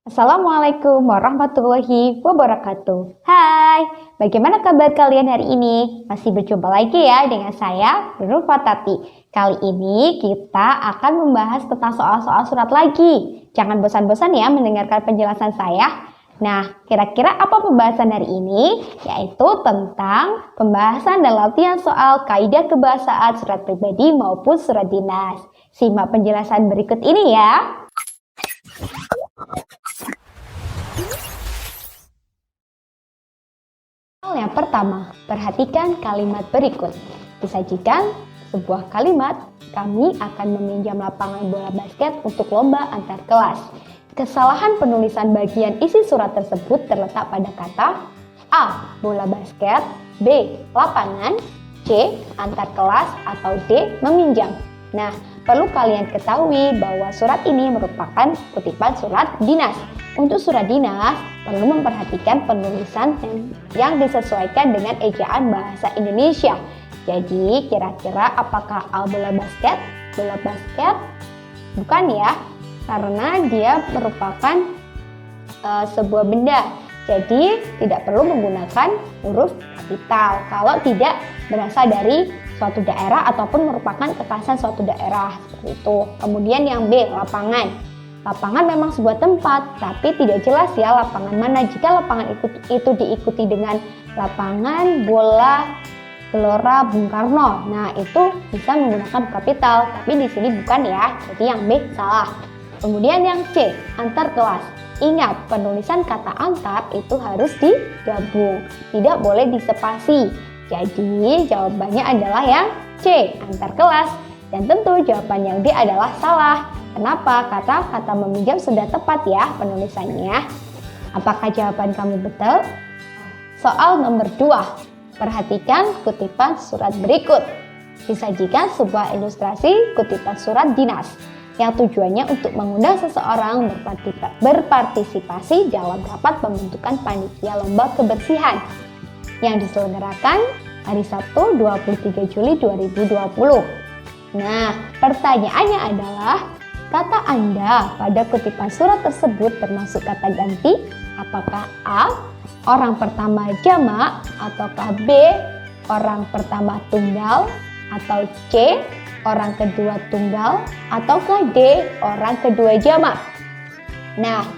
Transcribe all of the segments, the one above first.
Assalamualaikum warahmatullahi wabarakatuh. Hai, bagaimana kabar kalian hari ini? Masih berjumpa lagi ya dengan saya, Nurul Fatati. Kali ini kita akan membahas tentang soal-soal surat lagi. Jangan bosan-bosan ya mendengarkan penjelasan saya. Nah, kira-kira apa pembahasan hari ini? Yaitu tentang pembahasan dan latihan soal kaidah kebahasaan surat pribadi maupun surat dinas. Simak penjelasan berikut ini ya. Yang pertama, perhatikan kalimat berikut. Disajikan sebuah kalimat, kami akan meminjam lapangan bola basket untuk lomba antar kelas. Kesalahan penulisan bagian isi surat tersebut terletak pada kata A. Bola basket, B. Lapangan, C. Antar kelas, atau D. Meminjam. Nah, perlu kalian ketahui bahwa surat ini merupakan kutipan surat dinas. Untuk surat dinas, perlu memperhatikan penulisan yang disesuaikan dengan ejaan bahasa Indonesia. Jadi, kira-kira apakah A bola basket? Bola basket? Bukan ya, karena dia merupakan sebuah benda. Jadi, tidak perlu menggunakan huruf kapital kalau tidak berasal dari suatu daerah ataupun merupakan kekhasan suatu daerah, seperti itu. Kemudian yang B, lapangan. Lapangan memang sebuah tempat, tapi tidak jelas ya lapangan mana. Jika lapangan itu diikuti dengan lapangan bola Gelora Bung Karno, nah itu bisa menggunakan kapital, tapi di sini bukan ya. Jadi yang B salah. Kemudian yang C, antar kelas. Ingat, penulisan kata antar itu harus digabung, tidak boleh disepasi. Jadi jawabannya adalah yang C, antar kelas. Dan tentu jawaban yang D adalah salah. Kenapa? Karena kata meminjam sudah tepat ya penulisannya. Apakah jawaban kamu betul? Soal nomor 2. Perhatikan kutipan surat berikut. Disajikan sebuah ilustrasi kutipan surat dinas yang tujuannya untuk mengundang seseorang berpartisipasi dalam rapat pembentukan panitia lomba kebersihan yang diselenggarakan hari Sabtu 23 Juli 2020. Nah, pertanyaannya adalah kata Anda pada kutipan surat tersebut termasuk kata ganti? Apakah A. Orang pertama jamak, ataukah B. Orang pertama tunggal, atau C. Orang kedua tunggal, ataukah D. Orang kedua jamak? Nah,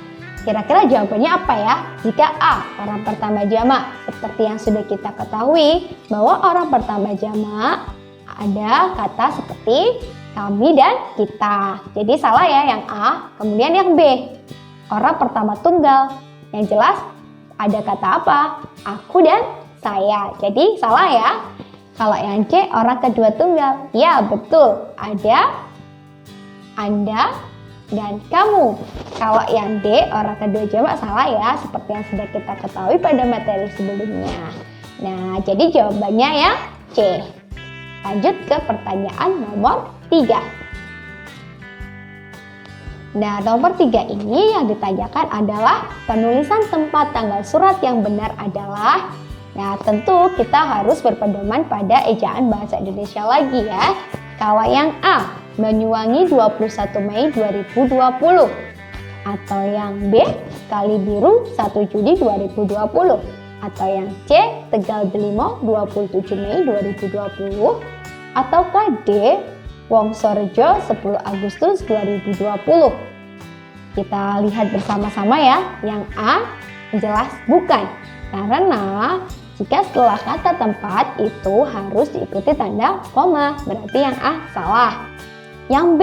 kira-kira jawabannya apa ya? Jika A. Orang pertama jamak, seperti yang sudah kita ketahui bahwa orang pertama jamak ada kata seperti kami dan kita. Jadi salah ya yang A. Kemudian yang B, orang pertama tunggal. Yang jelas ada kata apa? Aku dan saya. Jadi salah ya. Kalau yang C, orang kedua tunggal. Ya betul, ada Anda dan kamu. Kalau yang D, orang kedua jamak, salah ya. Seperti yang sudah kita ketahui pada materi sebelumnya. Nah, jadi jawabannya ya C. Lanjut ke pertanyaan nomor 3. Nah, nomor 3 ini yang ditanyakan adalah penulisan tempat tanggal surat yang benar adalah. Nah, tentu kita harus berpedoman pada ejaan bahasa Indonesia lagi ya. Kalau yang A, Banyuwangi 21 Mei 2020. Atau yang B, Kalibiru 1 Juli 2020. Atau yang C, Tegal Belimo 27 Mei 2020. Ataukah D, Wongsorejo 10 Agustus 2020. Kita lihat bersama-sama ya. Yang A jelas bukan. Karena jika setelah kata tempat itu harus diikuti tanda koma, berarti yang A salah. Yang B,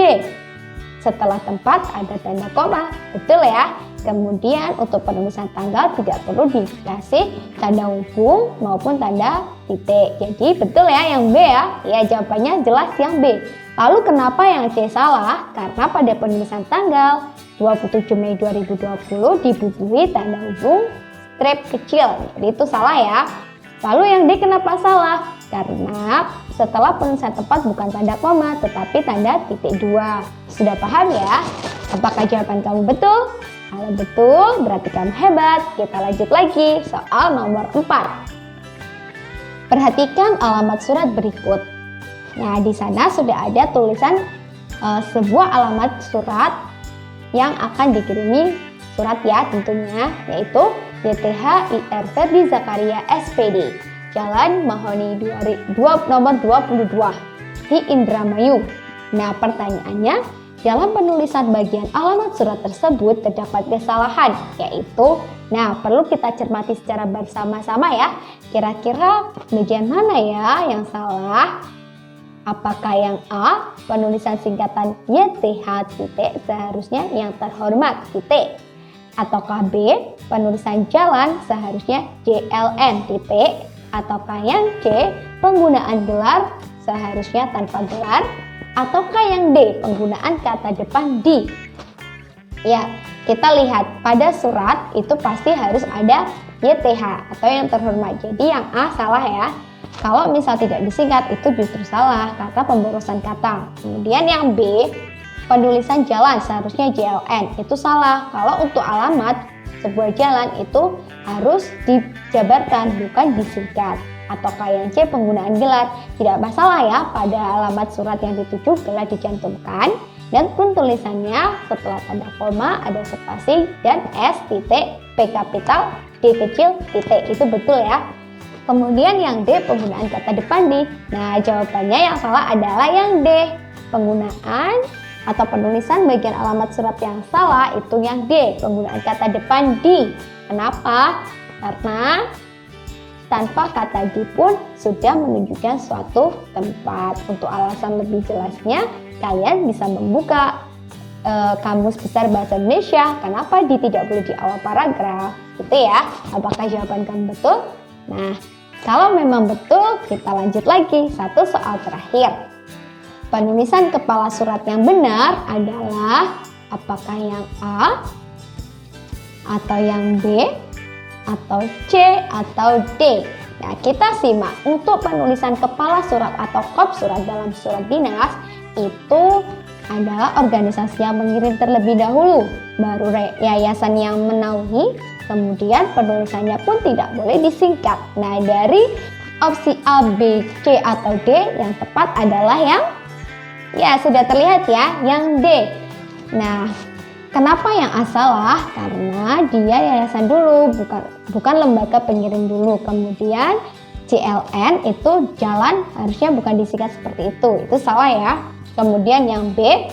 setelah tempat ada tanda koma, betul ya. Kemudian untuk penulisan tanggal tidak perlu dikasih tanda hubung maupun tanda titik. Jadi betul ya yang B ya. Ya, jawabannya jelas yang B. Lalu kenapa yang C salah? Karena pada penulisan tanggal 27 Mei 2020 dibubuhi tanda hubung strip kecil. Jadi itu salah ya. Lalu yang D kenapa salah? Karena setelah penulisan tempat bukan tanda koma tetapi tanda titik 2. Sudah paham ya? Apakah jawaban kamu betul? Kalau betul, berarti kamu hebat. Kita lanjut lagi, soal nomor 4. Perhatikan alamat surat berikut. Nah, di sana sudah ada tulisan sebuah alamat surat yang akan dikirimi surat ya tentunya, yaitu YTH IR Ferdi Zakaria SPD, Jalan Mahoni nomor 22 di Indramayu. Nah, pertanyaannya, dalam penulisan bagian alamat surat tersebut terdapat kesalahan, yaitu, nah perlu kita cermati secara bersama-sama ya, kira-kira bagian mana ya yang salah? Apakah yang A, penulisan singkatan YTH titik seharusnya yang terhormat titik? Ataukah B, penulisan jalan seharusnya JLN titik? Ataukah yang C, penggunaan gelar seharusnya tanpa gelar? Ataukah yang D, penggunaan kata depan di? Ya, kita lihat pada surat itu pasti harus ada YTH atau yang terhormat. Jadi yang A salah ya. Kalau misal tidak disingkat itu justru salah karena pemborosan kata. Kemudian yang B, penulisan jalan seharusnya JLN, itu salah. Kalau untuk alamat sebuah jalan itu harus dijabarkan bukan disingkat. Ataukah yang C, penggunaan gelar, tidak masalah ya, pada alamat surat yang dituju gelar dicantumkan dan pun tulisannya setelah tanda koma ada spasi dan S titik P kapital D kecil titik, itu betul ya. Kemudian yang D, penggunaan kata depan di. Nah, jawabannya yang salah adalah yang D, penggunaan atau penulisan bagian alamat surat yang salah itu yang D, penggunaan kata depan di. Kenapa? Karena tanpa kata di pun sudah menunjukkan suatu tempat. Untuk alasan lebih jelasnya, kalian bisa membuka Kamus Besar Bahasa Indonesia. Kenapa di tidak boleh di awal paragraf? Gitu ya. Apakah jawaban kamu betul? Nah, kalau memang betul, kita lanjut lagi. Satu soal terakhir. Penulisan kepala surat yang benar adalah apakah yang A, atau yang B, atau C, atau D. Nah, kita simak. Untuk penulisan kepala surat atau kop surat dalam surat dinas itu adalah organisasi yang mengirim terlebih dahulu, baru yayasan yang menaungi, kemudian penulisannya pun tidak boleh disingkat. Nah, dari opsi A, B, C, atau D, yang tepat adalah yang, ya sudah terlihat ya, yang D. Nah, kenapa yang A salah? Karena dia yayasan dulu, bukan lembaga pengirim dulu. Kemudian JLN itu jalan, harusnya bukan disingkat seperti itu salah ya. Kemudian yang B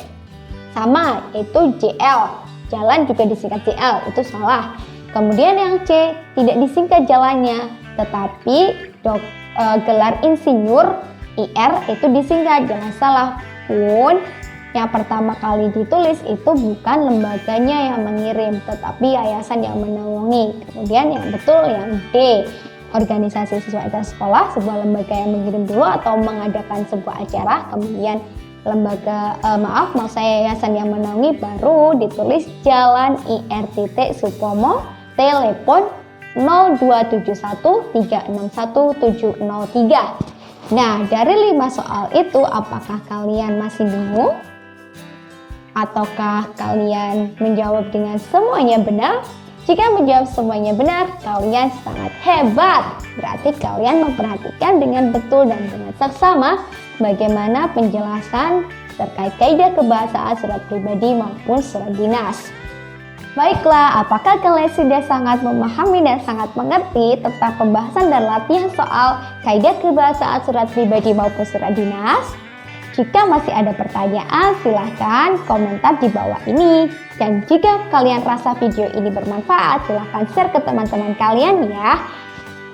sama, itu JL, jalan juga disingkat JL, itu salah. Kemudian yang C tidak disingkat jalannya, tetapi gelar insinyur IR itu disingkat, jangan salah. Pun yang pertama kali ditulis itu bukan lembaganya yang mengirim, tetapi yayasan yang menaungi. Kemudian yang betul yang D, organisasi siswa itu sekolah, sebuah lembaga yang mengirim dulu atau mengadakan sebuah acara, kemudian yayasan yang menaungi baru ditulis jalan IR titik Supomo, telepon 0271361703. Nah, dari 5 soal itu apakah kalian masih bingung? Ataukah kalian menjawab dengan semuanya benar? Jika menjawab semuanya benar, kalian sangat hebat. Berarti kalian memperhatikan dengan betul dan dengan seksama bagaimana penjelasan terkait kaidah kebahasaan surat pribadi maupun surat dinas. Baiklah, apakah kalian sudah sangat memahami dan sangat mengerti tentang pembahasan dan latihan soal kaidah kebahasaan surat pribadi maupun surat dinas? Jika masih ada pertanyaan, silahkan komentar di bawah ini. Dan jika kalian rasa video ini bermanfaat, silahkan share ke teman-teman kalian ya.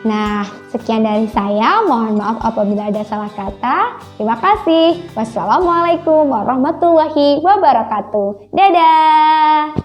Nah, sekian dari saya. Mohon maaf apabila ada salah kata. Terima kasih. Wassalamualaikum warahmatullahi wabarakatuh. Dadah!